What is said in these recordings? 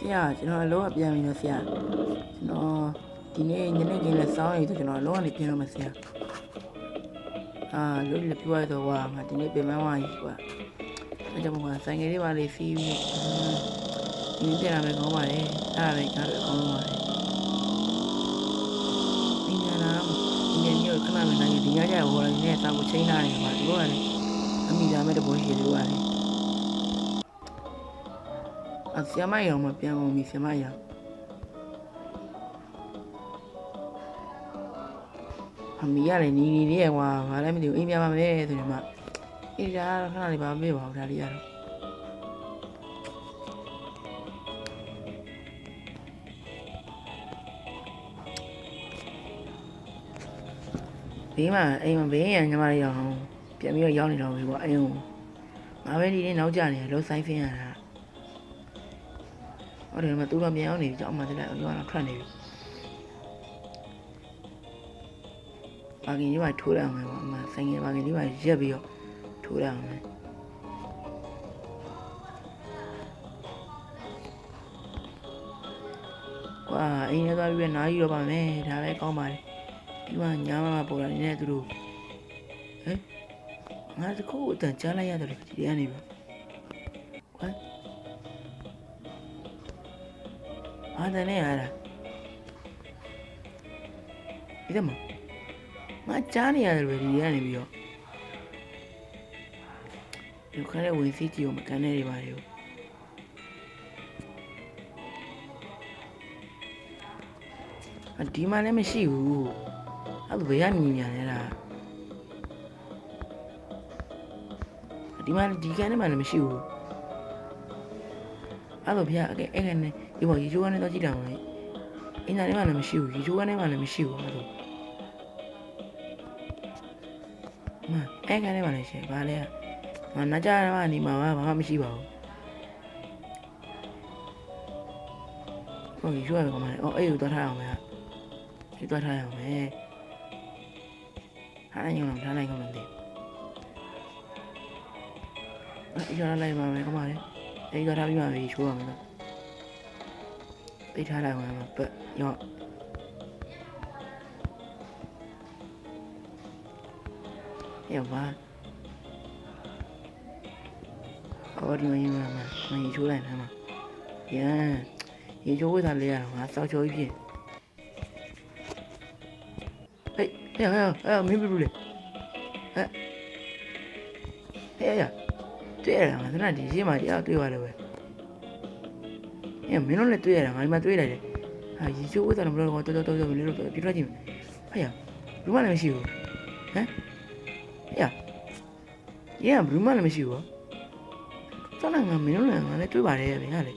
ဆရာကျွန်တော်အလုံးကပြန်ပြီနော်ဆရာကျွန်တော်ဒီနေ့ညနေခင်းလဲစောင်းရည်ဆိုကျွန်တော်အလုံးကနေပြန်တော့မယ်ဆရာလို့လည်းပြောရတော့ဟာငါဒီနေ့ပြန်မှန်းသွားပြီကွာအဲကြောင့်မို့ဆိုင်ကလေးပါလေးစီးပြီးဒီနေ့ပြန်လာမယ်ကောင်းပါလေအဲ့ဒါလည်းကြားတော့ကောင်းပါလေဒီညနာဒီညမျိုးခဏမှနိုင်ဒီညကျဟောလည်းနည်းစားကိုချိန်လာတယ်ကွာဒီဘောကလည်းအမိသားမဲ့တဘောရှိတယ်ကွာလေဆရာမရောမပြန်ကုန်ပြီဆရာမရောအမေရတယ်နီနီလေးကွာဘာလဲမသိဘူးအိမ်ပြန်ပါမယ်ဆိုရင်မှအေးဒါခဏလေးပါမေ့ပါဦးဒါလေးရတော့ဘေးမှာအိမ်မှာဘေးရညီမလေးရောပြန်ပြီးတော့ရောက်နေတော့ပြီကွာအိမ်ကိုငါပဲဒီနေ့နောက်ကျနေလို့ဆိုင်ဖင်းရတာဟုတ်တယ်မသူတော့ပြန်ရောက်နေပြီကြောက်မှတက်လိုက်ရောတော့ထွက်နေပြီဘာကင်းကြီးမှထိုးရအောင်မယ်ကွာအမဆိုင်ငယ်ဘာကင်းကြီးမှရက်ပြီးတော့ထိုးရအောင်မယ်ကွာအိမ်ထဲသွားပြီးနားယူတော့ပါမယ်ဒါပဲကောင်းပါလေဒီမှာညာမပေါ်လာနေတဲ့သူတို့ဟဲ့ငါတခုအတန်ကြားလိုက်ရတယ်လေဒီကနေပြီဟမ်အားတယ်နဲ့ရတာဒီမှာငါကြားနေရတယ်ပဲဒီကနေပြီးတော့ဒီခါလေးဝင်စီးကြည့်အောင်မကန်နေရပါဘူးဒီမှာလည်းမရှိဘူးအဲ့ဒါဘယ်ရမြင်ညာလဲလားဒီမှာဒီကန်ထဲမှာလည်းမရှိဘူးအဲ့လိုဗျာအဲ့ကနေဒီပေါ်ရေချိုးကနေတော့ကြည့်တာမလို့အင်းသားထဲမှာလည်းမရှိဘူးရေချိုးကနေမှလည်းမရှိဘူးအဲ့လိုမအဲ့ကနေမှလည်းရှိဘာလဲငါနာကြရမှာနေမှာဘာမှမရှိပါဘူးဟိုရေချိုးရမှာလေအဲ့ကိုသွားထားအောင်မယ်ဒီသွားထားရအောင်မယ်ဟာညောင်းထားလိုက်ကောင်းတယ်အဲ့ရလိုက်ပါမယ်ကောင်းပါလေအဲ့သွားထားပြီးမှရေချိုးရမယ်တော့သိထားလိုက်အောင်ပတ်ရော့ရောပါအော်ဒီမင်းမရေချိုးလိုက်မှာရန်ရေချိုးဝတ်ထားလေရတော့ငါစောက်ချိုးကြီးဖြစ်ဟဲ့မင်းဘူးလေဟဲ့တွေ့ရတာငါသနာဒီရှင်းမှာတရားတွေ့ရတယ်ပဲမင်းတို့လည်းတွေ့ရတာငါဒီမှာတွေ့လိုက်တယ်ဟာရေချိုးဝတ်ထားတယ်မလို့တော့တော်မင်းတို့ပြထွက်ကြည့်ဟဲ့ဘူးမလည်းမရှိဘူးဟမ်ဘူးမလည်းမရှိဘူးသနာငါမင်းတို့လည်းငါလည်းတွေ့ပါတယ်ဗျာလေ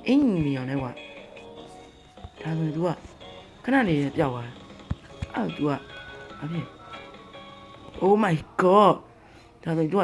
အင်းမီအောင်လဲကွာဒါဆို तू ကခဏနေပျောက်သွားတယ်အဲ့ तू ကဘာဖြစ် Oh my god ဒါဆို तू က